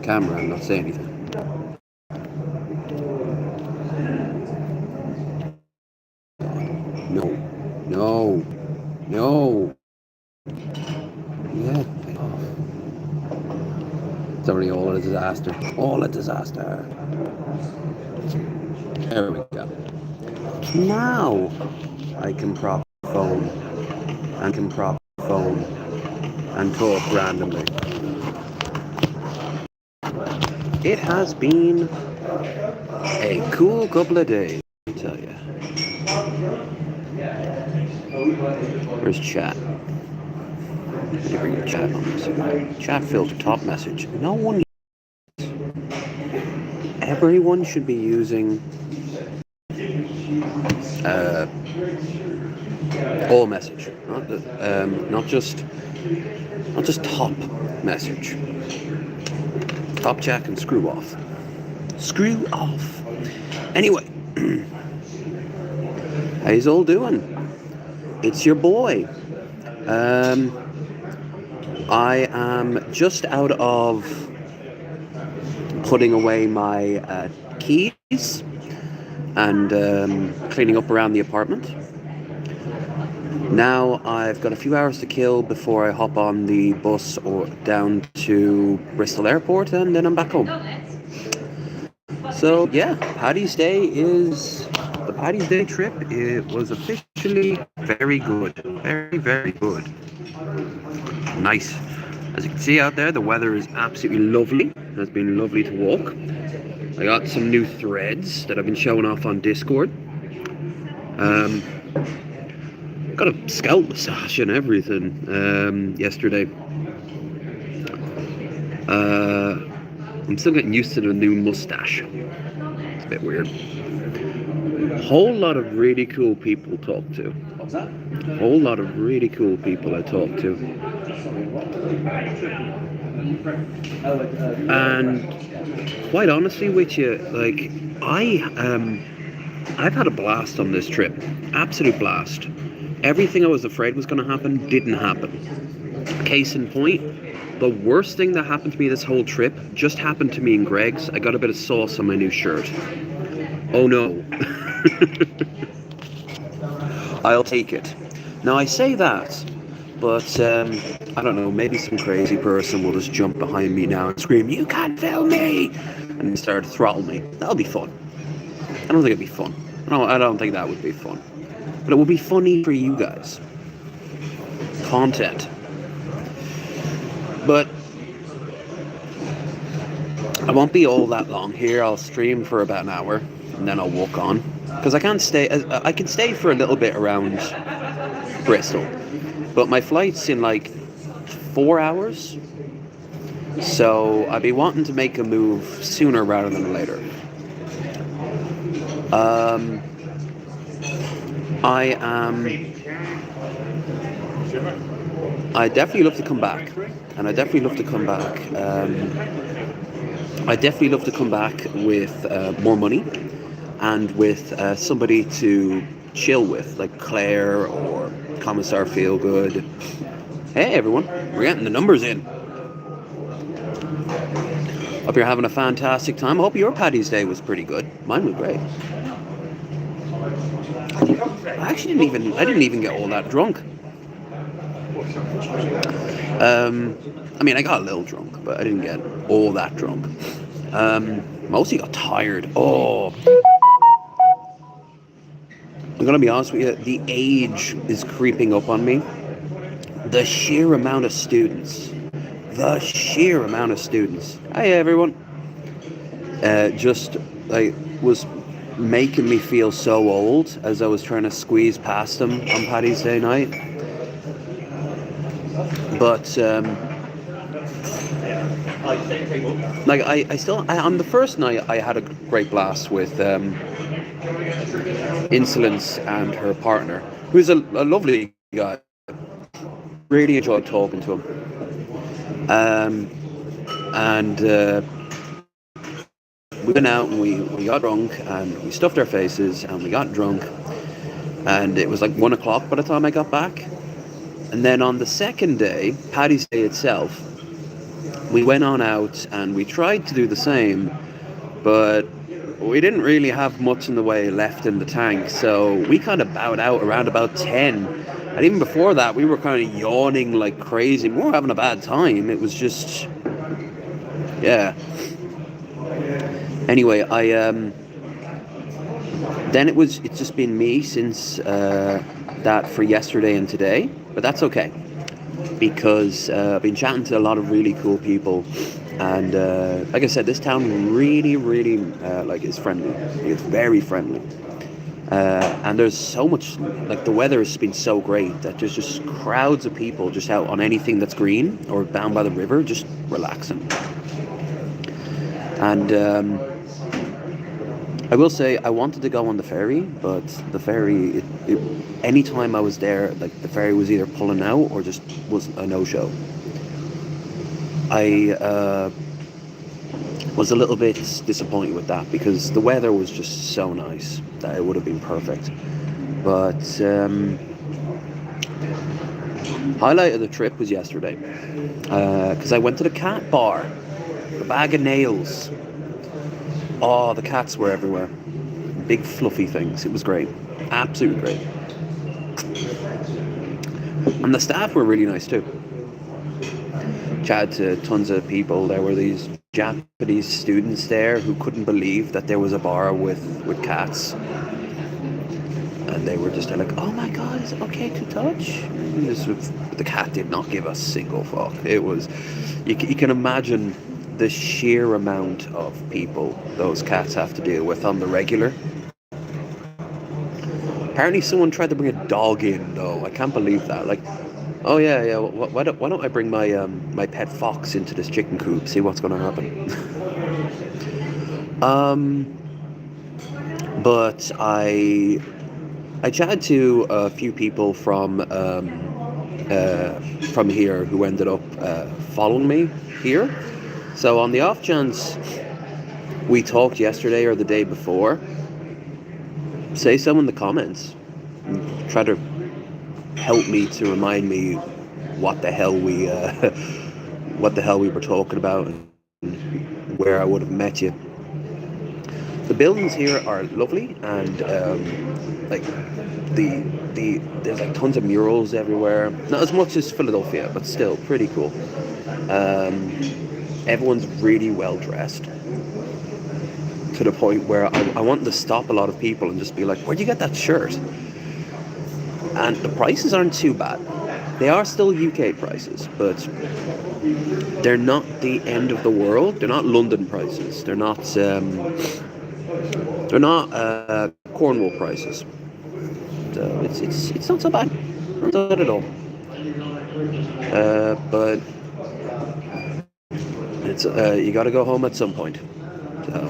camera and not say anything. No. Yeah. It's already all a disaster. All a disaster. There we go. Now I can prop phone and talk randomly. It has been a cool couple of days, I tell you. Where's chat? Let me bring your chat on this. Chat filter top message. No one. Everyone should be using all message, not just top message. Top chat can screw off. Screw off. Anyway, how's all doing? It's your boy. I am just out of putting away my keys and cleaning up around the apartment. Now I've got a few hours to kill before I hop on the bus or down to Bristol Airport, and then I'm back home. So yeah, the Paddy's Day trip. It was officially very good, very good. Nice. As you can see out there, the weather is absolutely lovely. It has been lovely to walk. I got some new threads that I've been showing off on Discord. Got a scalp massage and everything yesterday. I'm still getting used to the new mustache. It's a bit weird. Whole lot of really cool people to talk to. What's that? Whole lot of really cool people I talk to. And quite honestly with you, like I've had a blast on this trip. Absolute blast. Everything I was afraid was going to happen didn't happen. Case in point, the worst thing that happened to me this whole trip just happened to me in Greg's. I got a bit of sauce on my new shirt. Oh no. I'll take it. Now I say that, but I don't know, maybe some crazy person will just jump behind me now and scream, "You can't film me!" and start to throttle me. That'll be fun. I don't think it'd be fun. No, I don't think that would be fun. But it will be funny for you guys. Content. But I won't be all that long here. I'll stream for about an hour and then I'll walk on. Because I can't stay. I can stay for a little bit around Bristol. But my flight's in like 4 hours. So I'd be wanting to make a move sooner rather than later. I definitely love to come back, and I definitely love to come back. I definitely love to come back with more money and with somebody to chill with, like Claire or Commissar Feelgood. Hey everyone, we're getting the numbers in. Hope you're having a fantastic time. I hope your Paddy's Day was pretty good. Mine was great. I didn't even get all that drunk. I mean, I got a little drunk, but I didn't get all that drunk. Mostly got tired. Oh, I'm gonna be honest with you. The age is creeping up on me. The sheer amount of students. Hi everyone. Just like was making me feel so old as I was trying to squeeze past them on Paddy's Day night. But like I on the first night I had a great blast with Insolence and her partner, who's a lovely guy. Really enjoyed talking to him. And we went out and we got drunk and we stuffed our faces and we got drunk, and it was like 1 o'clock by the time I got back. And then on the second day, Paddy's Day itself, We went on out and we tried to do the same, but we didn't really have much in the way left in the tank, so we kind of bowed out around about 10. And even before that, we were kind of yawning like crazy. We weren't having a bad time. It was just, yeah. Anyway, then it's just been me since that for yesterday and today, but that's okay because I've been chatting to a lot of really cool people, and like I said, this town really like is friendly. It's very friendly, and there's so much, like the weather has been so great that there's just crowds of people just out on anything that's green or down by the river, just relaxing. And I will say I wanted to go on the ferry, but the ferry, anytime I was there, like the ferry was either pulling out or just was a no-show. I was a little bit disappointed with that because the weather was just so nice that it would have been perfect. But highlight of the trip was yesterday because I went to the cat bar, the Bag of Nails. Oh, the cats were everywhere. Big fluffy things. It was great. Absolutely great. And the staff were really nice too. Chatted to tons of people. There were these Japanese students there who couldn't believe that there was a bar with cats. And they were just like, oh my god, is it okay to touch? The cat did not give a single fuck. It was, you can imagine the sheer amount of people those cats have to deal with on the regular. Apparently someone tried to bring a dog in though. I can't believe that. Like, oh yeah, why don't I bring my my pet fox into this chicken coop, see what's going to happen. But I chatted to a few people from here who ended up following me here. So on the off chance we talked yesterday or the day before, say so in the comments. Try to help me to remind me what the hell we were talking about and where I would have met you. The buildings here are lovely, and like there's like tons of murals everywhere. Not as much as Philadelphia, but still pretty cool. Everyone's really well dressed to the point where I wanted to stop a lot of people and just be like, where'd you get that shirt? And the prices aren't too bad. They are still UK prices, but they're not the end of the world. They're not London prices. They're not Cornwall prices. So it's not so bad. Not bad at all. But it's you got to go home at some point. So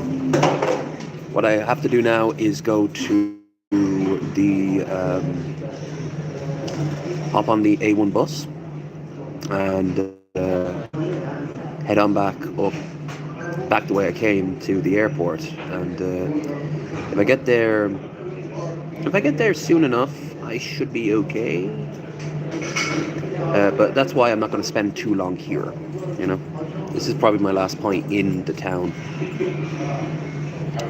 what I have to do now is go to the hop on the A1 bus and head on back the way I came to the airport. And if I get there soon enough, I should be okay. But that's why I'm not going to spend too long here. You know, this is probably my last point in the town.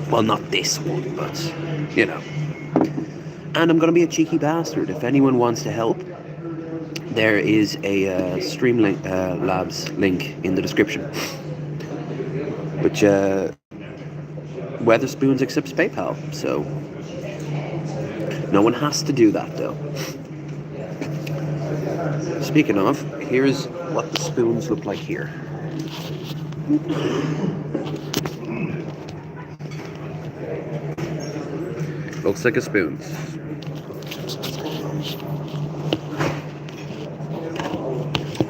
Well, not this one, but you know. And I'm going to be a cheeky bastard. If anyone wants to help, there is a Streamlabs link in the description, which Weatherspoons accepts PayPal, so no one has to do that though. Speaking of, here's what the spoons look like here. Looks like a spoon.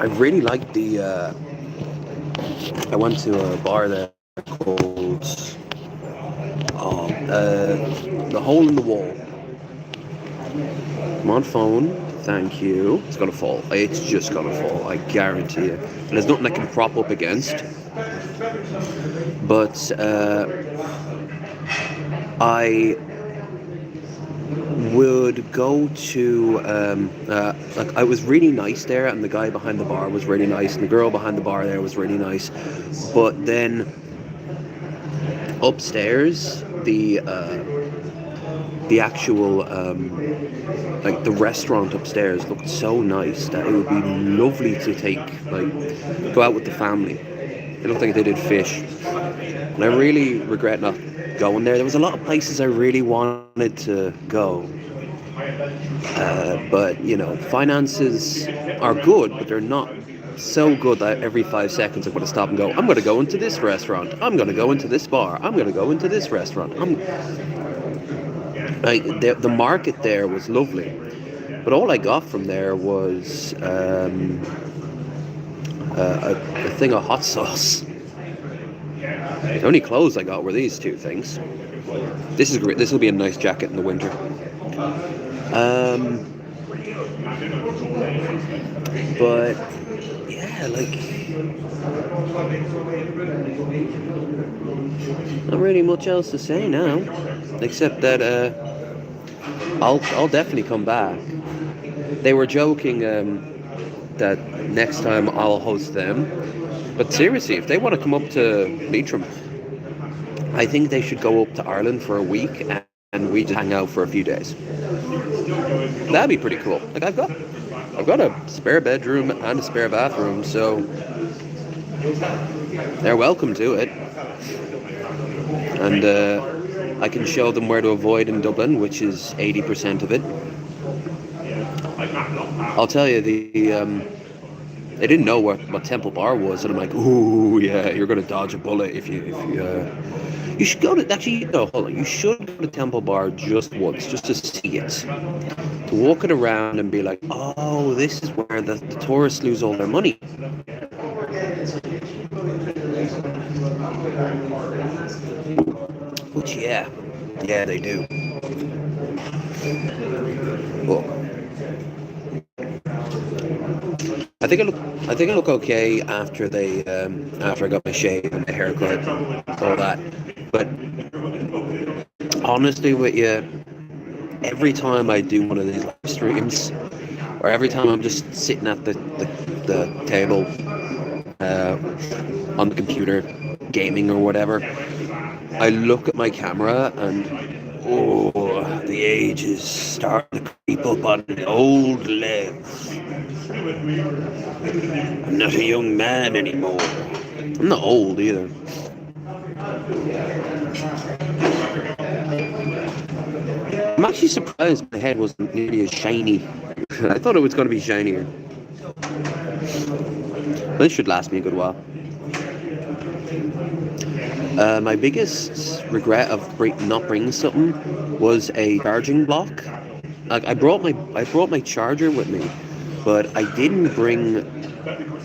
I really like the I went to a bar there called The Hole in the Wall. Come on, phone. Thank you. It's gonna fall. It's just gonna fall. I guarantee you. And there's nothing I can prop up against. But I would go to like I was really nice there, and the guy behind the bar was really nice, and the girl behind the bar there was really nice. But then upstairs, the actual like the restaurant upstairs looked so nice that it would be lovely to take like go out with the family. It looked like they did fish, and I really regret not going there. There was a lot of places I really wanted to go, but you know, finances are good, but they're not so good that every 5 seconds I'm going to stop and go, I'm going to go into this restaurant, I'm going to go into this bar, I'm going to go into this restaurant. The market there was lovely, but all I got from there was a thing of hot sauce. The only clothes I got were these two things. This is great. This will be a nice jacket in the winter. But yeah, like not really much else to say now, except that I'll definitely come back. They were joking that next time I'll host them, but seriously, if they want to come up to Leitrim, I think they should go up to Ireland for a week and we just hang out for a few days. That'd be pretty cool. Like I've got a spare bedroom and a spare bathroom, so they're welcome to it. And I can show them where to avoid in Dublin, which is 80% of it. I'll tell you, they didn't know what Temple Bar was, and I'm like, ooh, yeah, you're gonna dodge a bullet if you should go to, actually, no, hold on, you should go to Temple Bar just once, just to see it, to walk it around and be like, oh, this is where the tourists lose all their money. Which, yeah, they do. Well, I think I look okay after after I got my shave and my haircut, all that. But honestly, with you, every time I do one of these live streams, or every time I'm just sitting at the table on the computer, gaming or whatever, I look at my camera and oh, the age is starting to creep up on the old legs. I'm not a young man anymore. I'm not old either. I'm actually surprised my head wasn't nearly as shiny. I thought it was going to be shinier. This should last me a good while. My biggest regret of not bringing something was a charging block. I brought my charger with me, but I didn't bring,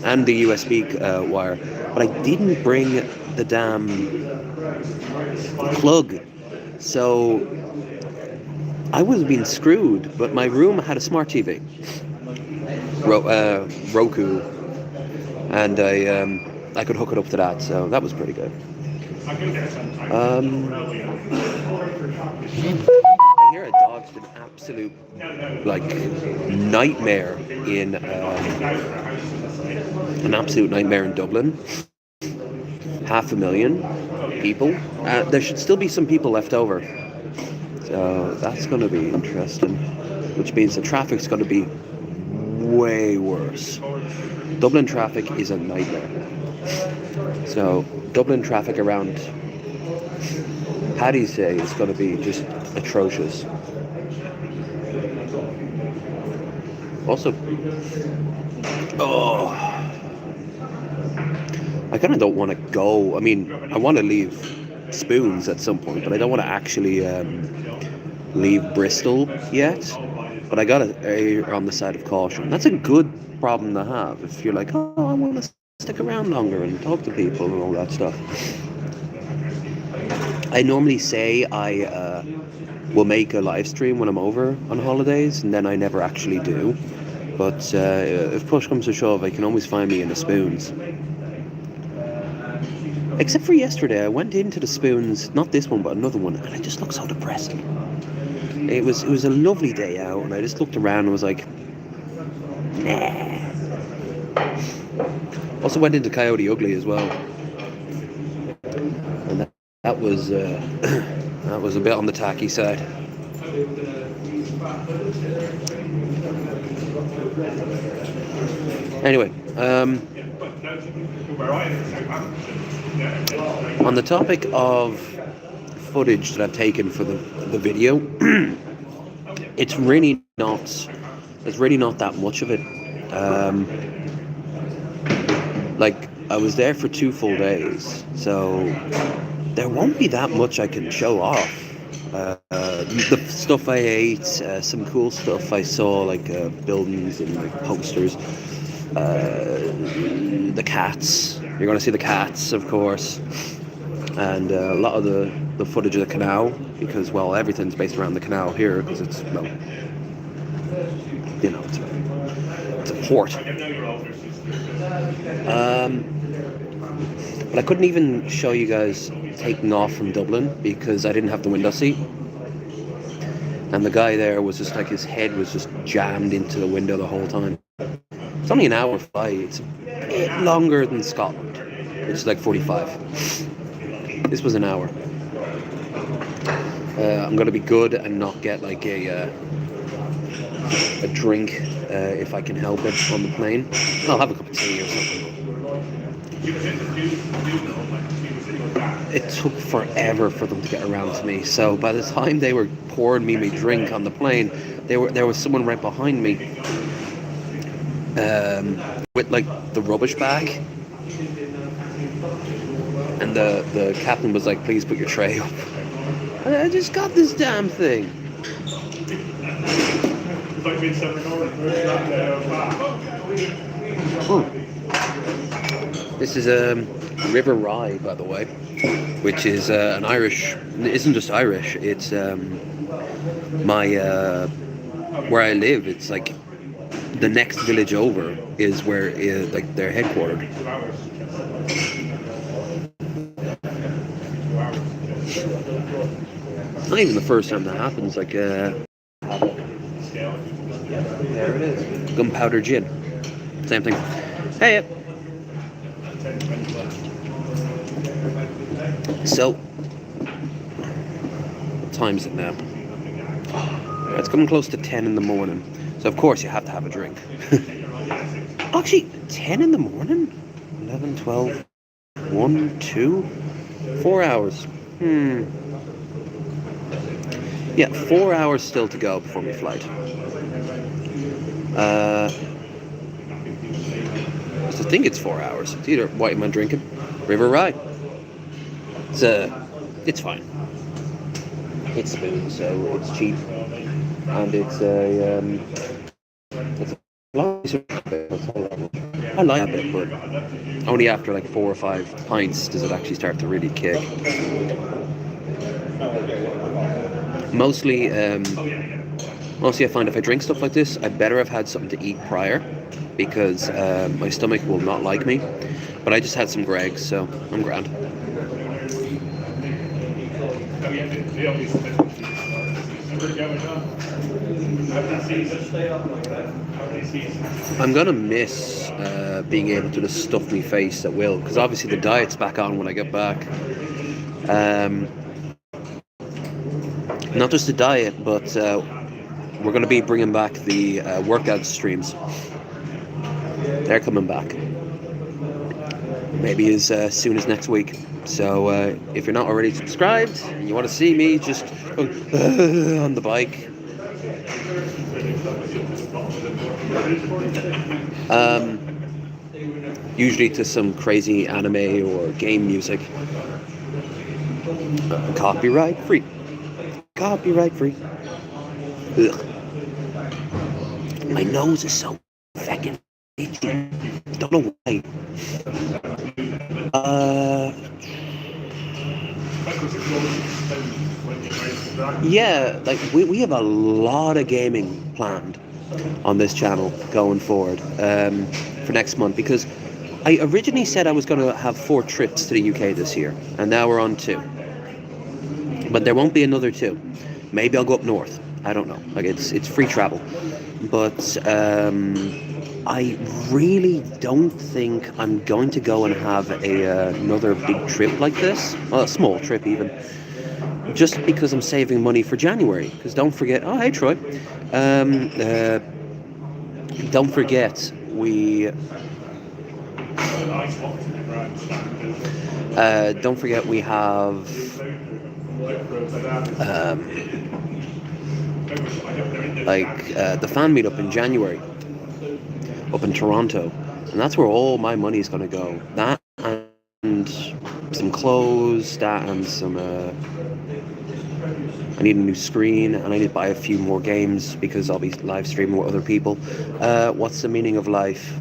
and the USB wire, but I didn't bring the damn plug. So I was being screwed. But my room had a smart TV, Roku, and I could hook it up to that, so that was pretty good. I hear a dog's been absolute like nightmare in Dublin. 500,000 people. There should still be some people left over, so that's going to be interesting. Which means the traffic's going to be way worse. Dublin traffic is a nightmare. So Dublin traffic around Paddy's Day is going to be just atrocious. Also, I kind of don't want to go. I mean, I want to leave Spoons at some point, but I don't want to actually leave Bristol yet. But I got to err on the side of caution. That's a good problem to have if you're like, oh, I want to stick around longer and talk to people and all that stuff. I normally say I will make a live stream when I'm over on holidays, and then I never actually do. But if push comes to shove, I can always find me in the Spoons. Except for yesterday, I went into the Spoons, not this one, but another one, and it just looked so depressing. It was a lovely day out, and I just looked around and was like, nah. Also went into Coyote Ugly as well, and that was that was a bit on the tacky side. Anyway, on the topic of footage that I've taken for the video, it's really not. There's really not that much of it. Like, I was there for 2 full days, so there won't be that much I can show off. The stuff I ate, some cool stuff I saw, like buildings and like posters. The cats. You're going to see the cats, of course, and a lot of the footage of the canal, because, well, everything's based around the canal here, because it's, well, you know, it's a port. But I couldn't even show you guys taking off from Dublin because I didn't have the window seat. And the guy there was just like, his head was just jammed into the window the whole time. It's only an hour flight. It's a bit longer than Scotland, which is like 45. This was an hour. I'm going to be good and not get like a drink if I can help it on the plane. I'll have a cup of tea or something. It took forever for them to get around to me, so by the time they were pouring me my drink on the plane, there was someone right behind me with like the rubbish bag, and the captain was like, "Please put your tray up." I just got this damn thing. This is River Rye, by the way, which is an Irish. It isn't just Irish. It's my where I live. It's like the next village over is where like they're headquartered. It's not even the first time that happens. Like there it is. Gunpowder gin. Same thing. Hey. So, what time is it now? It's coming close to 10 in the morning. So, of course, you have to have a drink. Actually, 10 in the morning? 11, 12, 1, 2, 4 hours. Yeah, 4 hours still to go before my flight. I think it's 4 hours. It's either what am I drinking? River Rye. It's fine. It's spoon, so it's cheap, and it's a I like it, but only after like 4 or 5 pints does it actually start to really kick. Mostly I find if I drink stuff like this, I better have had something to eat prior, because my stomach will not like me. But I just had some Greggs, so I'm grand. I'm gonna miss being able to just stuff my face at will, because obviously the diet's back on when I get back. Not just the diet, but we're going to be bringing back the workout streams. They're coming back. Maybe as soon as next week. So if you're not already subscribed and you want to see me just on the bike, usually to some crazy anime or game music, copyright free. Ugh. My nose is so fucking itchy. Don't know why. Yeah, like we have a lot of gaming planned on this channel going forward for next month, because I originally said I was going to have 4 trips to the UK this year, and now we're on 2. But there won't be another 2. Maybe I'll go up north. I don't know. Like it's free travel, but I really don't think I'm going to go and have another big trip like this. Well, a small trip even, just because I'm saving money for January. Because don't forget. Oh, hey Troy. Um, uh, don't forget we. Don't forget we have the fan meetup in January up in Toronto, and that's where all my money is going to go. That and some clothes, that and some. I need a new screen, and I need to buy a few more games because I'll be live streaming with other people. What's the meaning of life?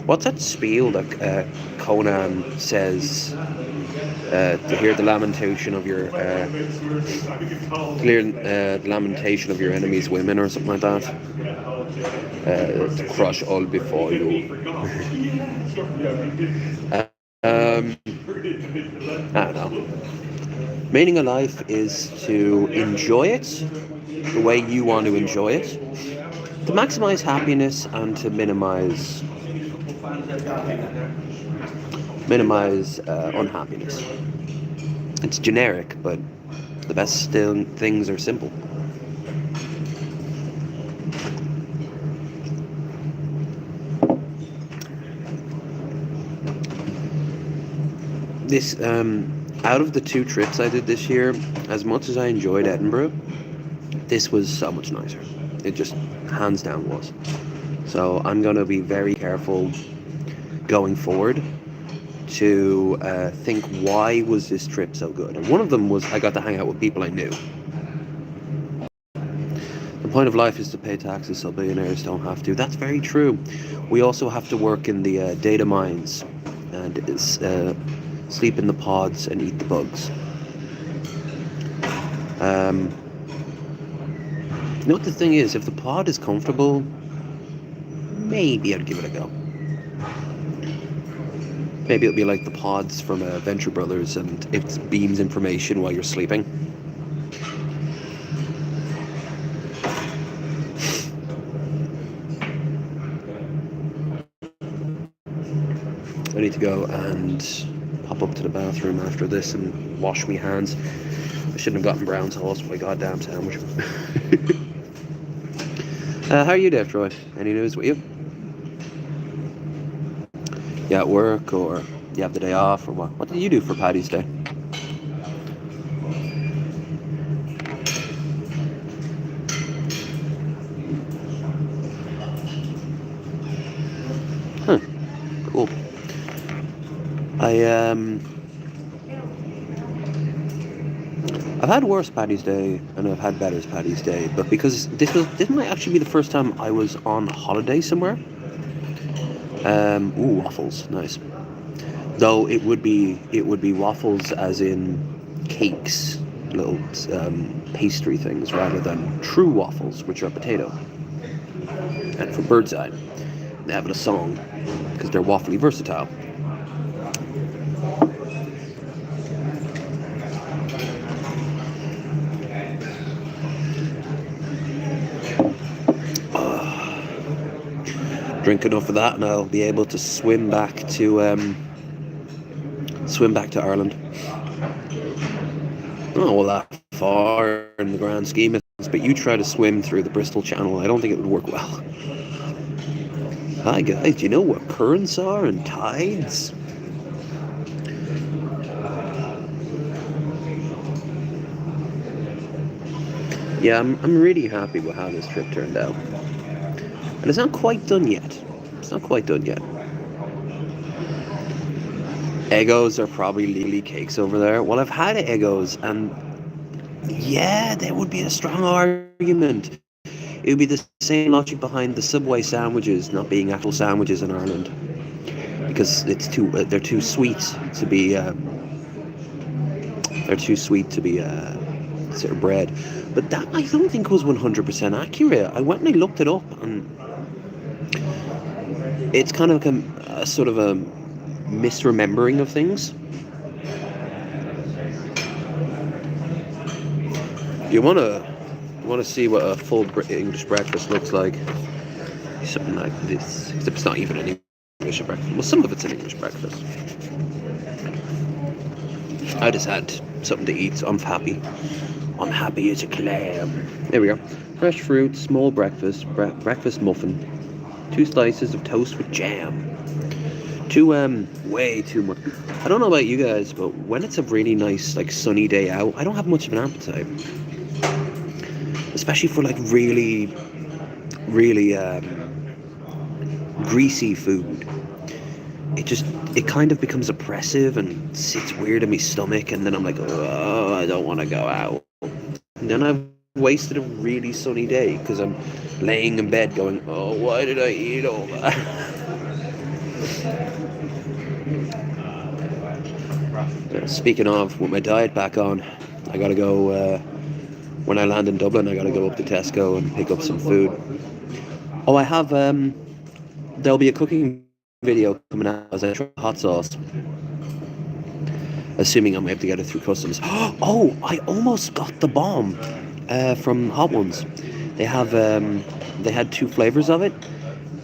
What's that spiel that Conan says? To hear the lamentation of your the lamentation of your enemies' women, or something like that. To crush all before you. I don't know. Meaning of life is to enjoy it the way you want to enjoy it, to maximize happiness and to minimize unhappiness. It's generic, but the best things are simple. This out of the 2 trips I did this year, as much as I enjoyed Edinburgh, this was so much nicer. It just hands down was. So I'm gonna be very careful going forward to think, why was this trip so good? And one of them was I got to hang out with people I knew. The point of life is to pay taxes so billionaires don't have to. That's very true. We also have to work in the data mines and sleep in the pods and eat the bugs. You know what the thing is? If the pod is comfortable, maybe I'd give it a go. Maybe it'll be like the pods from Venture Brothers, and it beams information while you're sleeping. I need to go and pop up to the bathroom after this and wash my hands. I shouldn't have gotten brown sauce for my goddamn sandwich. How are you there, Troy? Any news with you? You at work, or you have the day off, or what? What did you do for Paddy's Day? Huh. Cool. I've had worse Paddy's Day and I've had better Paddy's Day, but because this might actually be the first time I was on holiday somewhere. Waffles, nice. Though it would be waffles as in cakes, little pastry things, rather than true waffles, which are potato. And for Birdseye, they have a song because they're waffly versatile. Drink enough of that, and I'll be able to swim back to Ireland. Not all that far in the grand scheme of things, but you try to swim through the Bristol Channel, I don't think it would work well. Hi guys, do you know what currents are and tides? Yeah, I'm really happy with how this trip turned out. And it's not quite done yet. Eggos are probably legally cakes over there. Well, I've had Eggos, and yeah, there would be a strong argument. It would be the same logic behind the Subway sandwiches not being actual sandwiches in Ireland, because they're too sweet to be sort of bread. But that I don't think was 100% accurate. I went and I looked it up, and it's kind of a sort of a misremembering of things. You want to want to see what a full English breakfast looks like. Something like this. Except it's not even an English breakfast. Well, some of it's an English breakfast. I just had something to eat, so I'm happy. I'm happy as a clam. There we go. Fresh fruit, small breakfast, breakfast muffin, 2 slices of toast with jam. Way too much. I don't know about you guys, but when it's a really nice, like, sunny day out, I don't have much of an appetite. Especially for, like, really, really, greasy food. It kind of becomes oppressive and sits weird in my stomach, and then I'm like, oh, I don't want to go out. And then I've wasted a really sunny day because I'm laying in bed going, oh, why did I eat all that? Speaking of, with my diet back on, I gotta go, when I land in Dublin, I gotta go up to Tesco and pick up some food. Oh, I have, there'll be a cooking video coming out as I try hot sauce. Assuming I'm able to get it through customs. Oh, I almost got the bomb from Hot Ones. They had 2 flavors of it,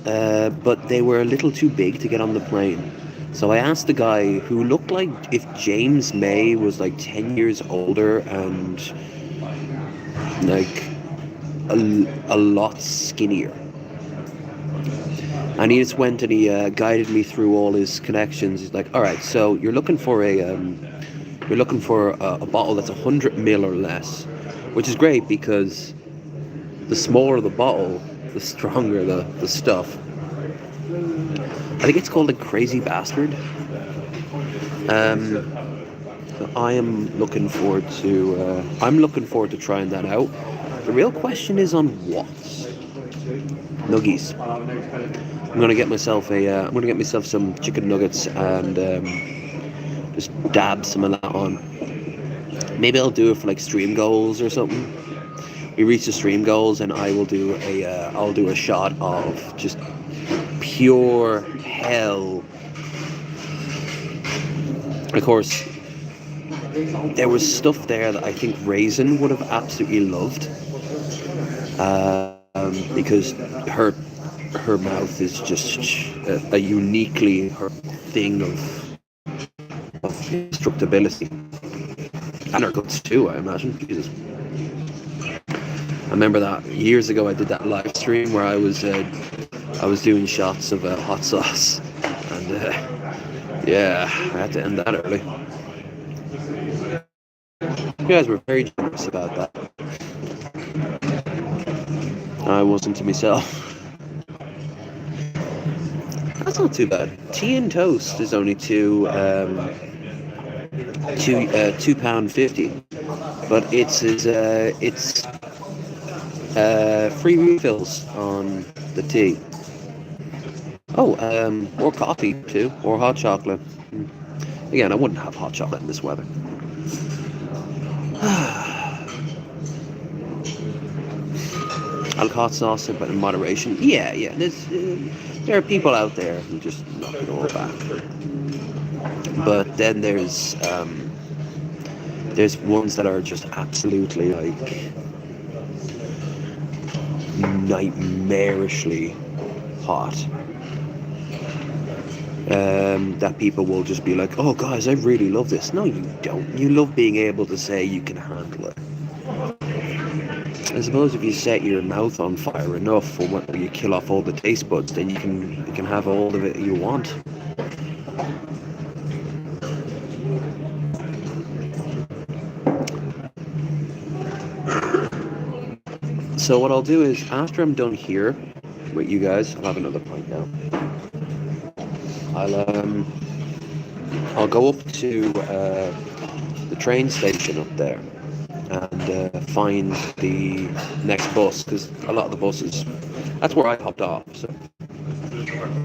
but they were a little too big to get on the plane. So I asked the guy, who looked like if James May was like 10 years older and like a lot skinnier. And he just went and he guided me through all his connections. He's like, all right, so you're looking for a bottle that's 100 ml or less, which is great because the smaller the bottle, the stronger the stuff. I think it's called a Crazy Bastard. I am looking forward to. I'm looking forward to trying that out. The real question is on what? Nuggies. I'm gonna get myself some chicken nuggets and just dab some of that on. Maybe I'll do it for like stream goals or something. We reach the stream goals, and I will do I'll do a shot of just pure hell. Of course, there was stuff there that I think Raisin would have absolutely loved, because her mouth is just a uniquely her thing of destructibility, and her guts too, I imagine. Jesus. I remember that years ago I did that live stream where I was doing shots of hot sauce, and yeah, I had to end that early. You guys were very generous about that. I wasn't to myself. That's not too bad. Tea and toast is only £2.50, but it's free refills on the tea. Oh, or coffee too, or hot chocolate. Again, I wouldn't have hot chocolate in this weather. I like hot sauce, but in moderation. Yeah. There are people out there who just knock it all back. But then there's ones that are just absolutely like nightmarishly hot. That people will just be like, oh guys, I really love this. No, you don't. You love being able to say you can handle it. I suppose if you set your mouth on fire enough, or when you kill off all the taste buds, then you can have all of it you want. So what I'll do is, after I'm done here with you guys, I'll have another pint now. I'll go up to the train station up there and find the next bus, because a lot of the buses, that's where I hopped off, so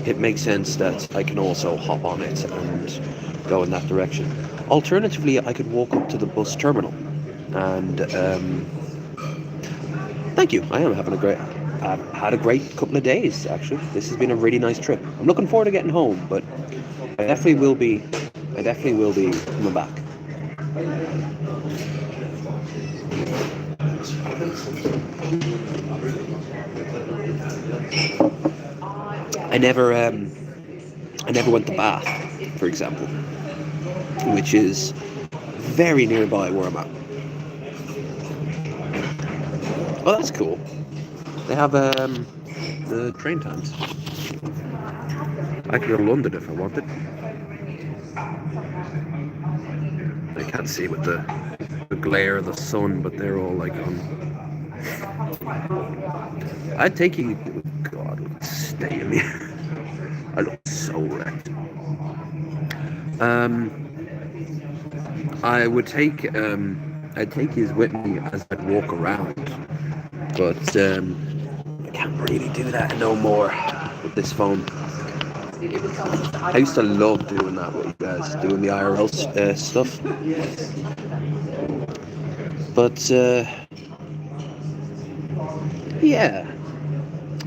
it makes sense that I can also hop on it and go in that direction. Alternatively, I could walk up to the bus terminal and thank you. I am having I've had a great couple of days, actually. This has been a really nice trip. I'm looking forward to getting home, but I definitely will be coming back. I never went to Bath, for example, which is very nearby where I'm at. Oh, that's cool. They have the train times. I could go to London if I wanted. I can't see with the glare of the sun, but they're all like on. I'd take you. God, look at the state of me. I look so wrecked. I would take I'd take his with me as I'd walk around, but I can't really do that no more with this phone. I used to love doing that with you guys, doing the IRL stuff. But yeah,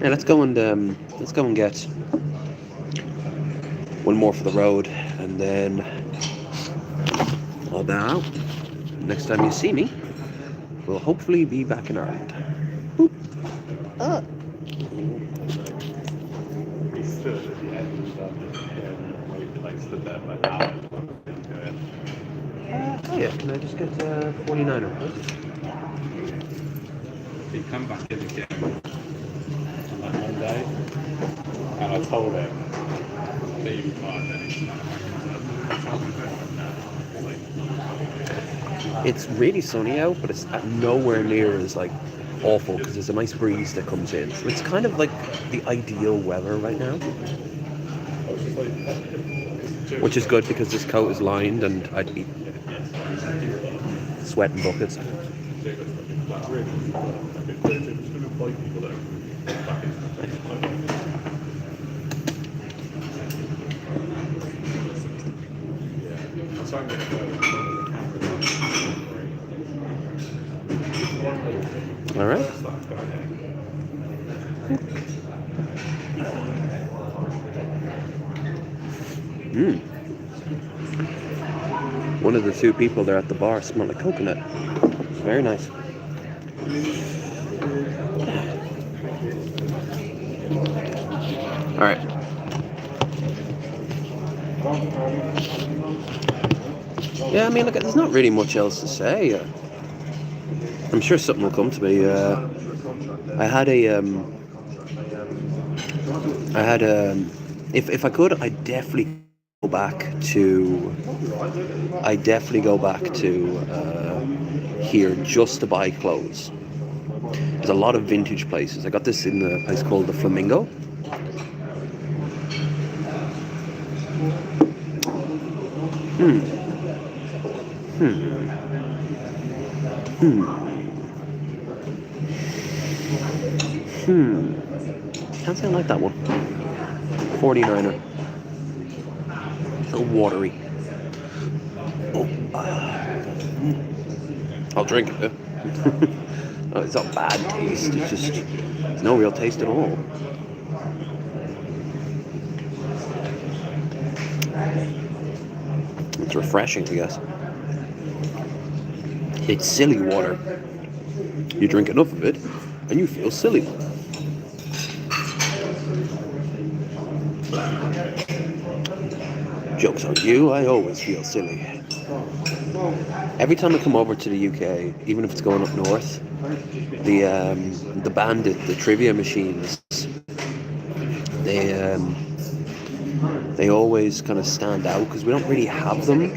let's go and get one more for the road, and then I'll bow out. Next time you see me, we'll hopefully be back in Ireland. Boop. Ah. Oh yeah, can I just get 49er? He come back in again on that Monday, and I told him that he was fine, and he's not. It's really sunny out, but it's nowhere near as like awful because there's a nice breeze that comes in. So it's kind of like the ideal weather right now, which is good because this coat is lined and I'd be sweating buckets. All right. One of the two people there at the bar smelled like coconut. Very nice. All right. Yeah, I mean, look, there's not really much else to say. I'm sure something will come to me. If I could, I'd definitely go back to here just to buy clothes. There's a lot of vintage places. I got this in a place called the Flamingo. Can't say I like that one. 49er. So watery. I'll drink it. Oh, it's not bad taste. It's just there's no real taste at all. It's refreshing, I guess. It's silly water. You drink enough of it, and you feel silly. Joke's on you, I always feel silly. Every time I come over to the UK, even if it's going up north, the bandit, the trivia machines, they always kind of stand out because we don't really have them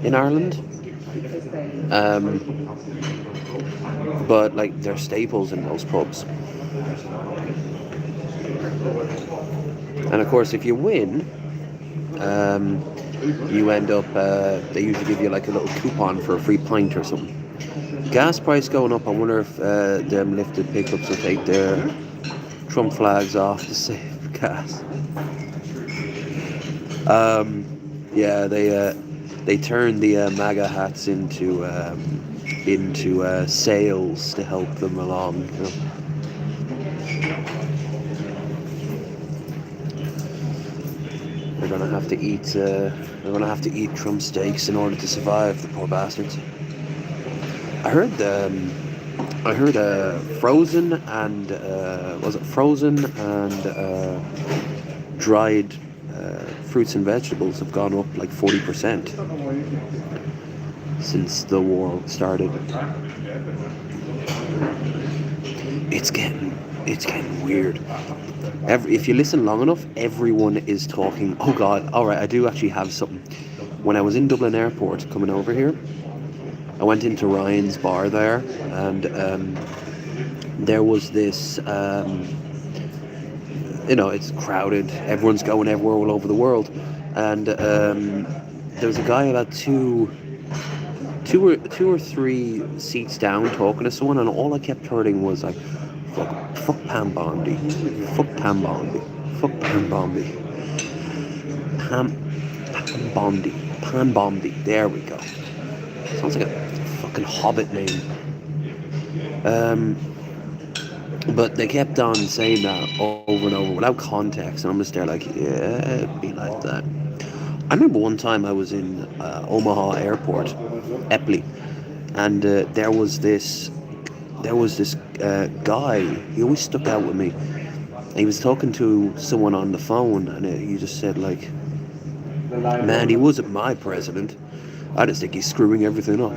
in Ireland. But like they're staples in most pubs. And of course, if you win, you end up. They usually give you like a little coupon for a free pint or something. Gas price going up. I wonder if them lifted pickups will take their Trump flags off to save gas. Yeah, they turned the MAGA hats into sails to help them along. You know? They're gonna have to eat. They're gonna have to eat Trump steaks in order to survive. The poor bastards. I heard I heard frozen and was it frozen and dried fruits and vegetables have gone up like 40% since the war started. It's getting weird. If you listen long enough, everyone is talking. Oh God! All right, I do actually have something. When I was in Dublin Airport coming over here, I went into Ryan's bar there, and there was this. It's crowded. Everyone's going everywhere all over the world, and there was a guy about two or three seats down talking to someone, and all I kept hearing was like, fuck Pam Bondi, fuck Pam Bondi, fuck Pam Bondi, Pam Bondi. There we go. Sounds like a fucking Hobbit name. But they kept on saying that over and over without context, and I'm just there like, yeah, it'd be like that. I remember one time I was in Omaha Airport, Epley, and there was this guy. He always stuck out with me. He was talking to someone on the phone, and he just said like, "Man, he wasn't my president. I just think he's screwing everything up."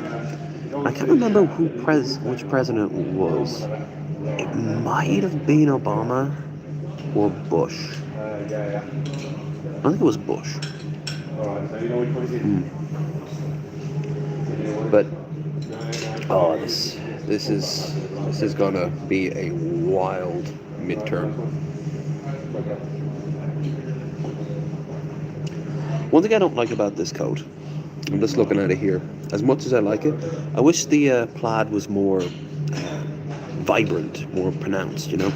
I can't remember which president it was. It might have been Obama or Bush. I think it was Bush. But this is gonna be a wild midterm. One thing I don't like about this coat, I'm just looking at it here. As much as I like it, I wish the plaid was more vibrant, more pronounced. I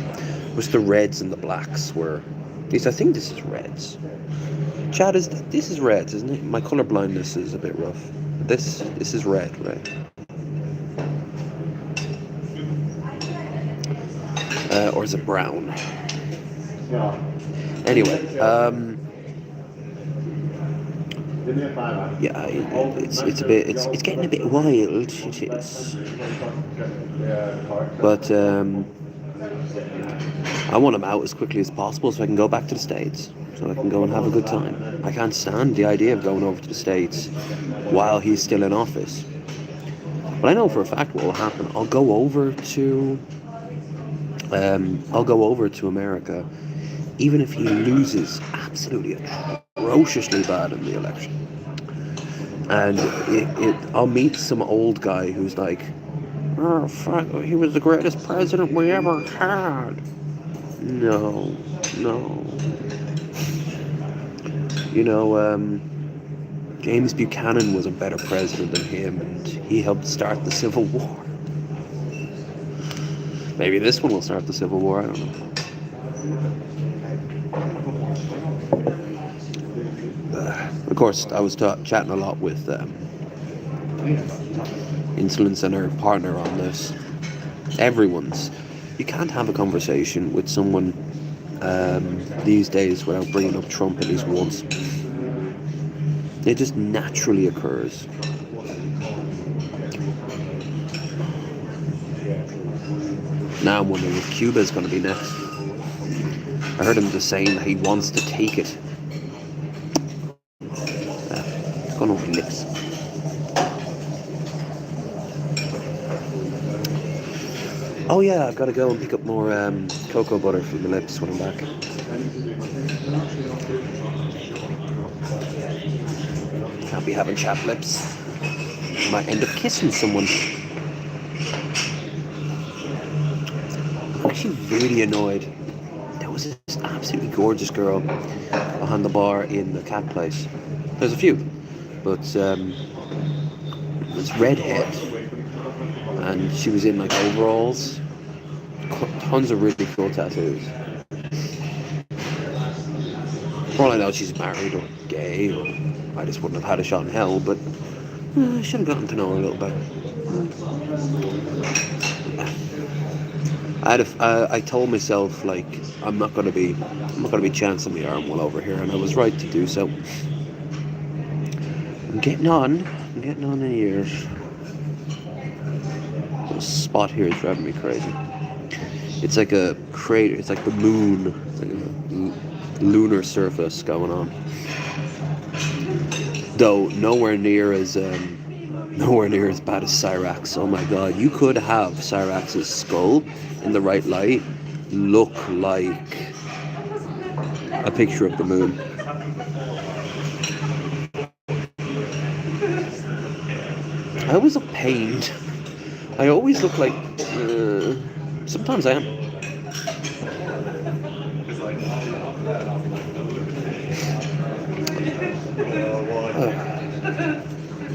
wish the reds and the blacks were. At least I think this is reds. Chad, this is reds, isn't it? My color blindness is a bit rough. This is red. Or is it brown? Anyway, yeah, it's getting a bit wild. It is. But I want him out as quickly as possible so I can go back to the States, so I can go and have a good time. I can't stand the idea of going over to the States while he's still in office. But I know for a fact what will happen. I'll go over to America, even if he loses absolutely atrociously bad in the election. And I'll meet some old guy who's like, "Oh, fuck, he was the greatest president we ever had." No. James Buchanan was a better president than him, and he helped start the Civil War. Maybe this one will start the Civil War, I don't know. Of course, I was chatting a lot with Insolence and her partner on this. You can't have a conversation with someone these days without bringing up Trump at least once. It just naturally occurs. Now I'm wondering if Cuba's going to be next. I heard him just saying that he wants to take it. It's going to be lips. Oh yeah, I've got to go and pick up more cocoa butter for the lips when I'm back. Can't be having chapped lips. Might end up kissing someone. I'm actually really annoyed. There was this absolutely gorgeous girl behind the bar in the cat place. There's a few, but this redhead, and she was in like overalls, tons of really cool tattoos. For all I know, she's married or gay, or I just wouldn't have had a shot in hell, but I should have gotten to know her a little bit. I told myself, like, I'm not gonna be chancing my arm well over here, and I was right to do so. I'm getting on in years. spot here is driving me crazy. It's like a crater. It's like the moon. It's like a lunar surface going on. Though nowhere near as bad as Cyrax. Oh my god, you could have Cyrax's skull in the right light look like a picture of the moon. I always look pained. I always look like... sometimes I am.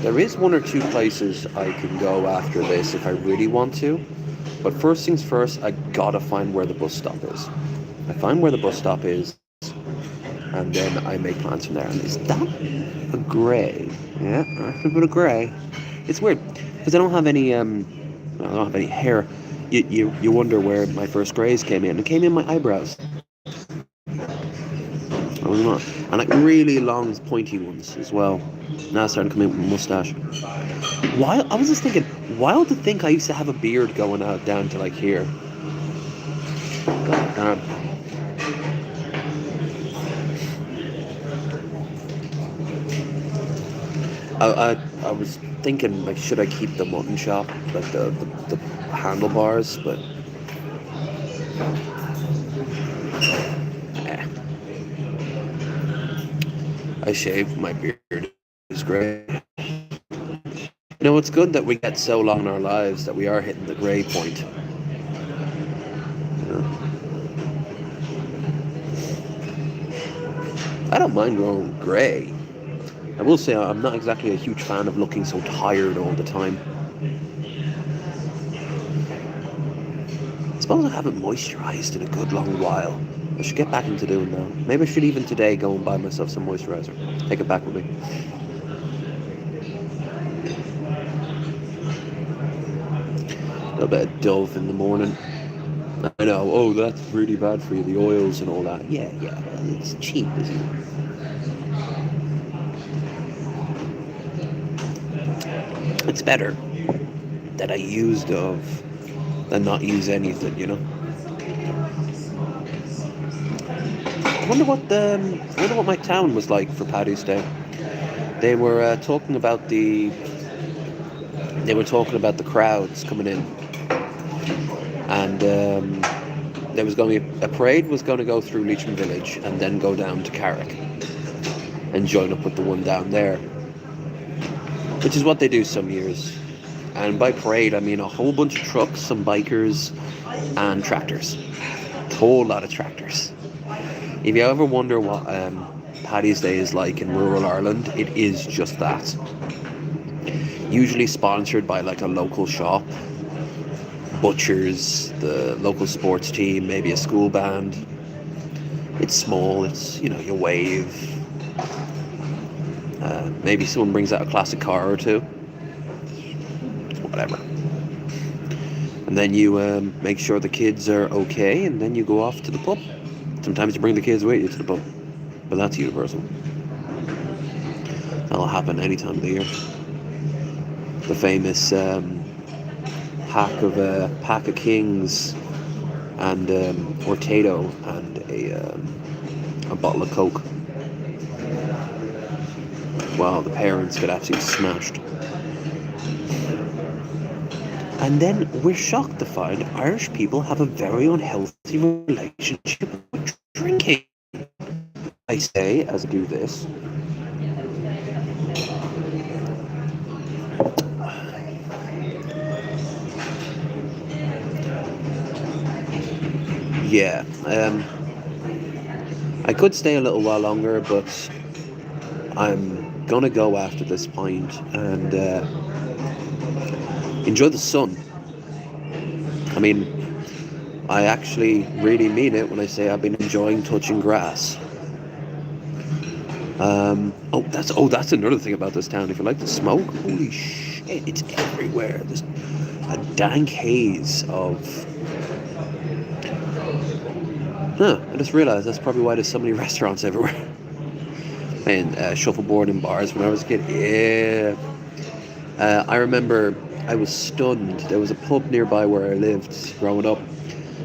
There is one or two places I can go after this if I really want to. But first things first, I gotta find where the bus stop is. I find where the bus stop is, and then I make plans from there. And is that a grey? Yeah, a bit of grey. It's weird because I don't have any hair. You wonder where my first greys came in. It came in my eyebrows. I don't know. And like really long pointy ones as well. Now it's starting to come in with my mustache. I was just thinking, wild to think I used to have a beard going out down to like here. God damn. I was thinking, like, should I keep the mutton chop, like the handlebars, but I shaved my beard. It's great. You know, it's good that we get so long in our lives that we are hitting the grey point. You know? I don't mind going grey. I will say I'm not exactly a huge fan of looking so tired all the time. I suppose I haven't moisturised in a good long while. I should get back into doing that. Maybe I should even today go and buy myself some moisturiser. Take it back with me. A little bit of Dove in the morning. I know, oh, that's really bad for you, the oils and all that. Yeah, well, it's cheap, isn't it? It's better that I use Dove than not use anything, you know? I wonder what my town was like for Paddy's Day. They were talking about the crowds coming in, and there was going to be a parade was going to go through Leitrim Village and then go down to Carrick and join up with the one down there, which is what they do some years. And by parade, I mean a whole bunch of trucks, some bikers, and tractors. A whole lot of tractors. If you ever wonder what Paddy's Day is like in rural Ireland, it is just that. Usually sponsored by like a local shop, butchers, the local sports team, maybe a school band. It's small, it's, you know, you wave. Maybe someone brings out a classic car or two. Whatever. And then you make sure the kids are okay, and then you go off to the pub. Sometimes you bring the kids with you to the pub, but that's universal. That'll happen any time of the year. The famous pack of Kings and Ortato and a bottle of Coke. Wow, the parents get absolutely smashed. And then we're shocked to find Irish people have a very unhealthy relationship with drinking. I say, as I do this. Yeah, I could stay a little while longer, but I'm gonna go after this pint and enjoy the sun. I mean, I actually really mean it when I say I've been enjoying touching grass. That's another thing about this town. If you like to smoke, holy shit, it's everywhere. There's a dank haze of... I just realised that's probably why there's so many restaurants everywhere. And shuffleboard in bars when I was a kid. Yeah. I remember I was stunned. There was a pub nearby where I lived growing up,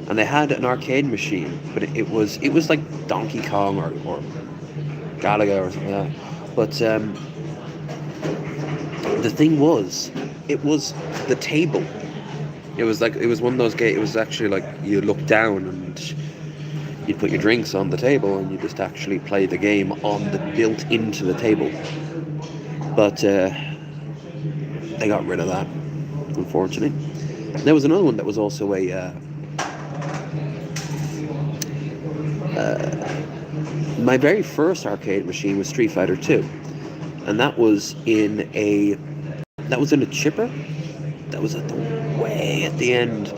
and they had an arcade machine, but it was like Donkey Kong or Galaga or something like that. But the thing was, it was the table. It was one of those games. It was actually like you look down and you'd put your drinks on the table and you just actually play the game on the built into the table. But they got rid of that, unfortunately. There was another one that was also my very first arcade machine was Street Fighter 2, and that was in a chipper. That was way at the end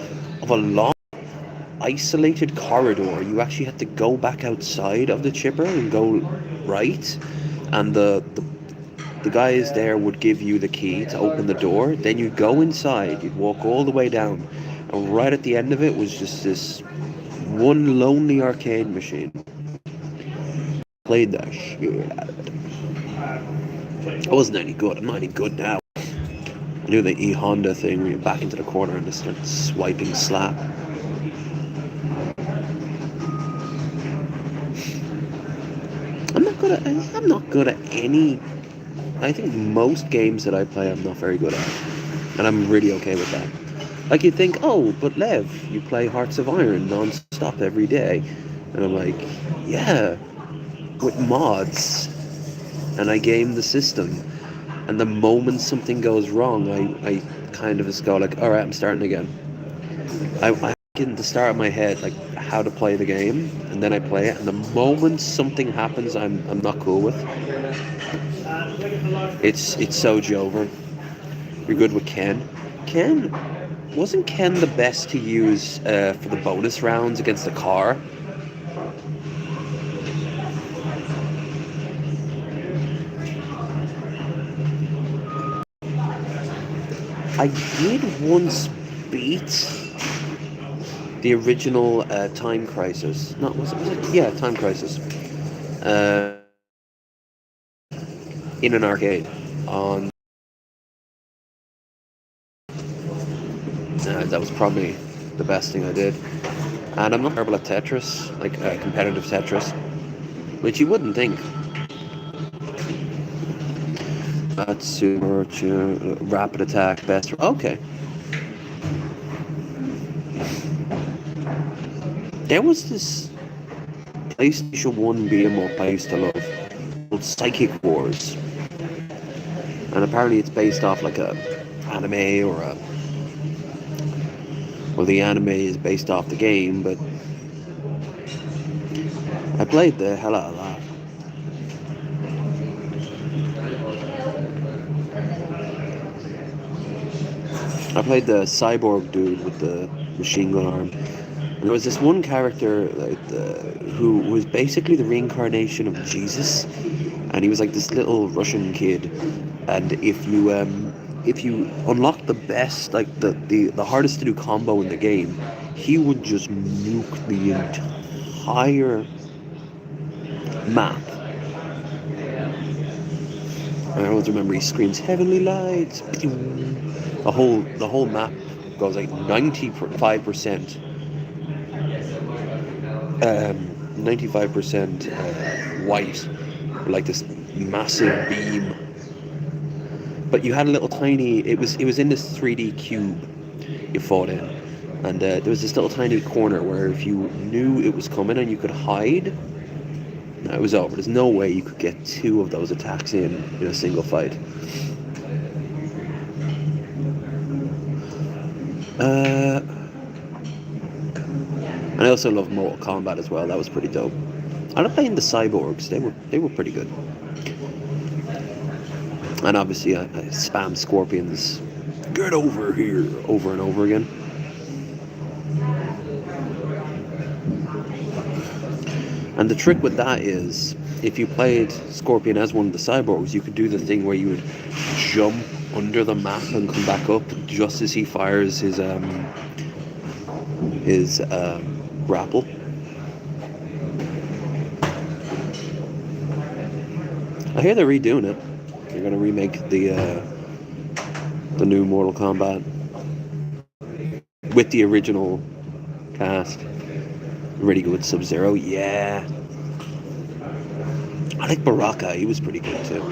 of a long isolated corridor. You actually had to go back outside of the chipper and go right, and the guys there would give you the key to open the door. Then you'd go inside, you'd walk all the way down, and right at the end of it was just this one lonely arcade machine. Played that shit out of it. I wasn't any good. I'm not any good now. I do the E Honda thing where you back into the corner and just start swiping slap. I'm not good at any. I think most games that I play I'm not very good at. And I'm really okay with that. Like, you think, oh, but Lev, you play Hearts of Iron non-stop every day. And I'm like, yeah, with mods. And I game the system. And the moment something goes wrong, I kind of just go like, alright, I'm starting again. I get in the start of my head, like, how to play the game. And then I play it. And the moment something happens I'm not cool with. It's so Jover. You're good with Ken. Wasn't Ken the best to use for the bonus rounds against the car? I did once beat the original Time Crisis. Not was it? Yeah, Time Crisis. In an arcade on. That was probably the best thing I did. And I'm not terrible at Tetris, like competitive Tetris, which you wouldn't think. That's super rapid attack, best. Okay. There was this PlayStation 1 beat 'em up I used to love called Psychic Wars. And apparently it's based off like a anime or the anime is based off the game, but I played the hell out of that. I played the cyborg dude with the machine gun arm. And there was this one character who was basically the reincarnation of Jesus, and he was like this little Russian kid. And if you unlock the best, like the hardest to do combo in the game, he would just nuke the entire map. I always remember he screams "Heavenly Lights." The whole map goes like 95%. 95% white, like this massive beam. But you had a little tiny. It was in this 3D cube you fought in, and there was this little tiny corner where if you knew it was coming and you could hide, it was over. There's no way you could get two of those attacks in a single fight. And I also love Mortal Kombat as well. That was pretty dope. I like playing the cyborgs. They were pretty good. And obviously I spam Scorpions. Get over here over and over again. And the trick with that is, if you played Scorpion as one of the cyborgs, you could do the thing where you would jump under the map and come back up just as he fires his grapple. I hear they're redoing it. They're gonna remake the the new Mortal Kombat with the original cast. Really good. Sub-Zero, yeah. I like Baraka, he was pretty good too.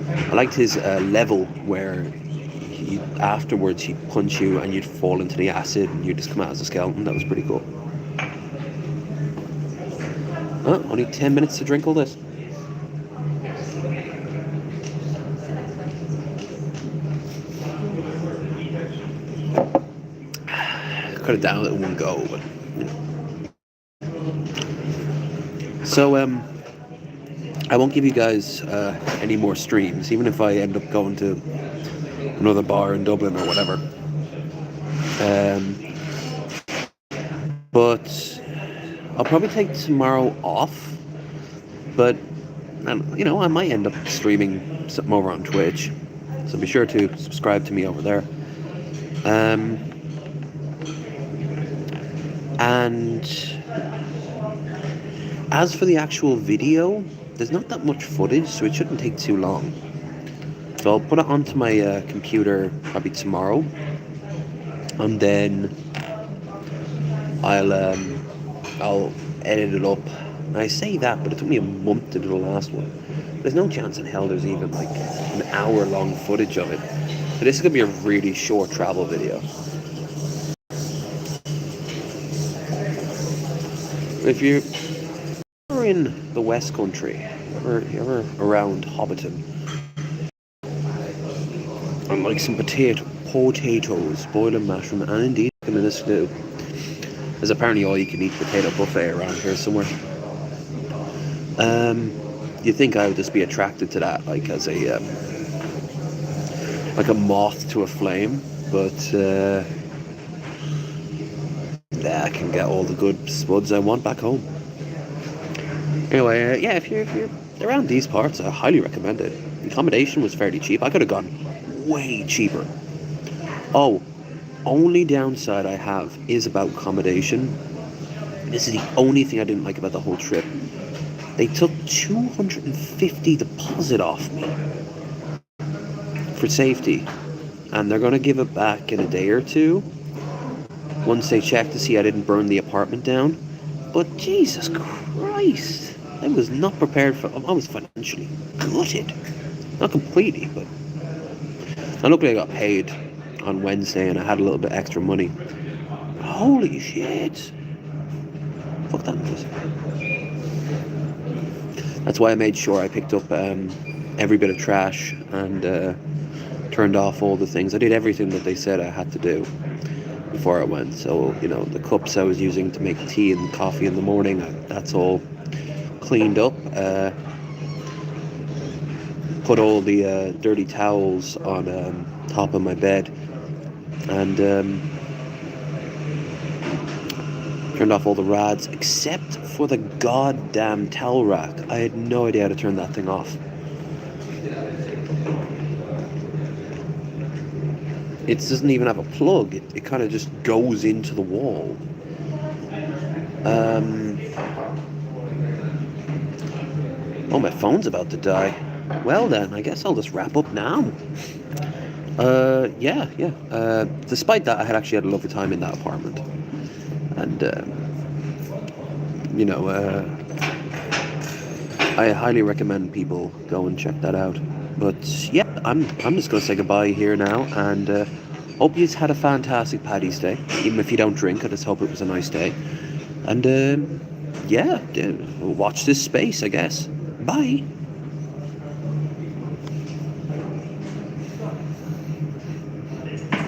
I liked his level where afterwards he'd punch you and you'd fall into the acid and you'd just come out as a skeleton. That was pretty cool. Oh, only 10 minutes to drink all this. Could have done it in one go, but you know. So I won't give you guys any more streams, even if I end up going to another bar in Dublin or whatever. But I'll probably take tomorrow off. But you know, I might end up streaming something over on Twitch, so be sure to subscribe to me over there. And as for the actual video, there's not that much footage, so it shouldn't take too long. So I'll put it onto my computer probably tomorrow, and then I'll edit it up. I say that, but it took me a month to do the last one. There's no chance in hell there's even like an hour-long footage of it. So this is gonna be a really short travel video. If you're in the West Country, you're around Hobbiton, and like some potatoes, boiled mushroom, and indeed a minute stew. There's apparently all you can eat potato buffet around here somewhere. You'd think I would just be attracted to that, like as a like a moth to a flame, but I can get all the good spuds I want back home. Anyway, yeah, if you're around these parts, I highly recommend it. The accommodation was fairly cheap. I could have gone way cheaper. Oh, only downside I have is about accommodation. This is the only thing I didn't like about the whole trip. They took $250 deposit off me for safety, and they're going to give it back in a day or two once they check to see I didn't burn the apartment down. But Jesus Christ, I was not prepared for. I was financially gutted, not completely, but. And luckily I got paid on Wednesday and I had a little bit extra money. Holy shit! Fuck that music. That's why I made sure I picked up every bit of trash and turned off all the things. I did everything that they said I had to do before I went. So, you know, the cups I was using to make tea and coffee in the morning, that's all cleaned up. Put all the dirty towels on top of my bed and turned off all the rods except for the goddamn towel rack. I had no idea how to turn that thing off. It doesn't even have a plug. It kind of just goes into the wall. Oh, my phone's about to die. Well then, I guess I'll just wrap up now. Yeah. Despite that, I had actually had a lovely time in that apartment. And, you know, I highly recommend people go and check that out. But yeah, I'm just going to say goodbye here now, and hope you've had a fantastic Paddy's Day. Even if you don't drink, I just hope it was a nice day. And yeah, watch this space, I guess. Bye.